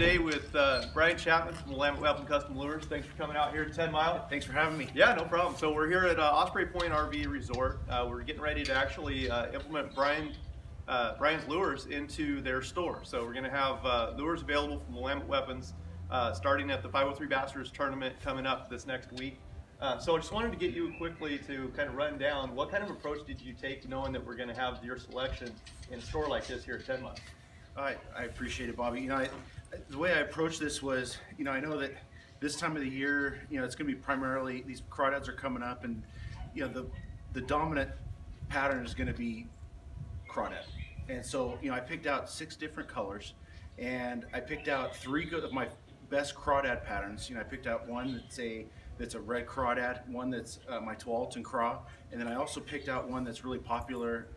today with Brian Chapman from Willamette Weapon Custom Lures. Thanks for coming out here to 10 Mile. Thanks for having me. Yeah, no problem. So we're here at Osprey Point RV Resort. We're getting ready to actually implement Brian's lures into their store. So we're going to have lures available from Willamette Weapons starting at the 503 Bassers Tournament coming up this next week. So I just wanted to get you quickly to kind of run down what kind of approach did you take knowing that we're going to have your selection in a store like this here at 10 Mile? I appreciate it, Bobby. The way I approached this was, I know that this time of the year, it's going to be primarily these crawdads are coming up, and the dominant pattern is going to be crawdad. And so, I picked out 6 different colors, and I picked out 3 of my best crawdad patterns. I picked out one that's a red crawdad, one that's my Tualatin craw, and then I also picked out one that's really popular.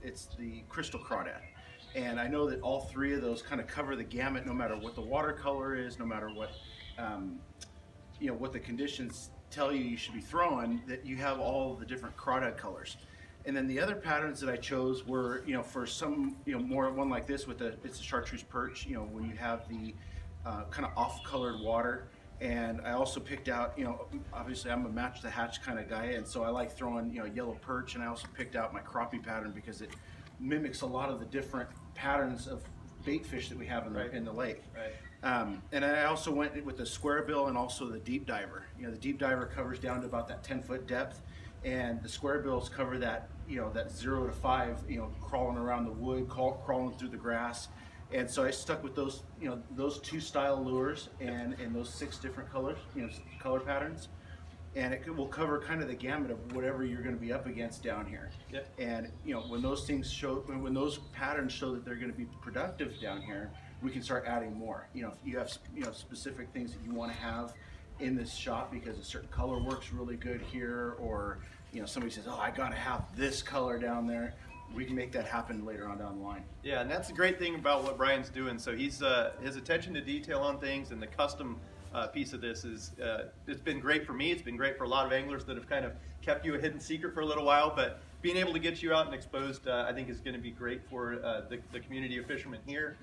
It's the crystal crawdad. And I know that all 3 of those kind of cover the gamut, no matter what the watercolor is, no matter what what the conditions tell you should be throwing, that you have all the different crawdad colors. And then the other patterns that I chose were, for some, more one like this with it's a chartreuse perch, when you have the kind of off-colored water. And I also picked out, obviously I'm a match the hatch kind of guy, and so I like throwing, yellow perch. And I also picked out my crappie pattern because it mimics a lot of the different patterns of bait fish that we have in the lake. Right. And I also went with the square bill and also the deep diver. The deep diver covers down to about that 10-foot depth, and the square bills cover that, that 0 to 5, crawling around the wood, crawling through the grass. And so I stuck with those, those 2 style lures and those 6 different colors, color patterns. And it will cover kind of the gamut of whatever you're going to be up against down here. Yep. And when those things show, when those patterns show that they're going to be productive down here, we can start adding more. If you have specific things that you want to have in this shop because a certain color works really good here, or somebody says, oh, I got to have this color down there, we can make that happen later on down the line. Yeah, and that's the great thing about what Brian's doing. So he's his attention to detail on things, and the custom piece of this is it's been great for me. It's been great for a lot of anglers that have kind of kept you a hidden secret for a little while, but being able to get you out and exposed I think is going to be great for the community of fishermen here,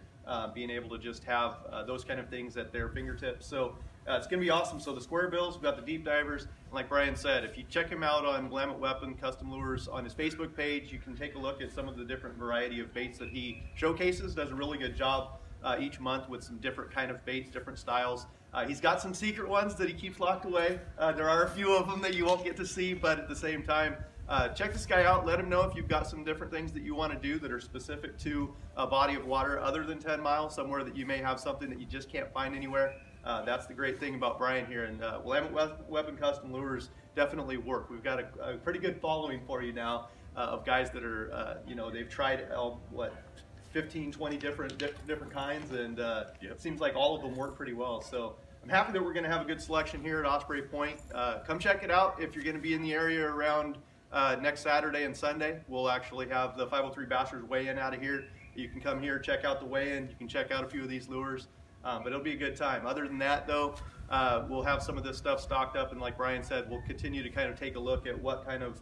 being able to just have those kind of things at their fingertips. So it's going to be awesome. So the square bills, we've got the deep divers, and like Brian said, if you check him out on Willamette Weapon Custom Lures on his Facebook page, you can take a look at some of the different variety of baits that he showcases. Does a really good job each month with some different kind of baits, different styles. He's got some secret ones that he keeps locked away. There are a few of them that you won't get to see, but at the same time, check this guy out. Let him know if you've got some different things that you want to do that are specific to a body of water other than 10 Mile, somewhere that you may have something that you just can't find anywhere. That's the great thing about Brian here, and Willamette Weapon Custom Lures definitely work. We've got a pretty good following for you now of guys that are, they've tried 15, 20 different kinds, and it seems like all of them work pretty well. So I'm happy that we're going to have a good selection here at Osprey Point. Come check it out if you're going to be in the area around next Saturday and Sunday. We'll actually have the 503 Bassers weigh in out of here. You can come here, check out the weigh-in. You can check out a few of these lures, but it'll be a good time. Other than that, though, we'll have some of this stuff stocked up, and like Brian said, we'll continue to kind of take a look at what kind of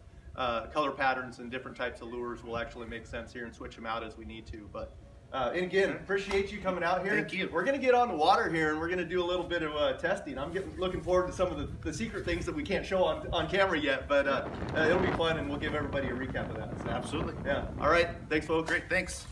color patterns and different types of lures will actually make sense here and switch them out as we need to. But and again, appreciate you coming out here. Thank you. We're going to get on the water here, and we're going to do a little bit of testing. I'm looking forward to some of the secret things that we can't show on camera yet, but it'll be fun, and we'll give everybody a recap of that. So, Absolutely. yeah. All right. Thanks, folks. Great. Thanks.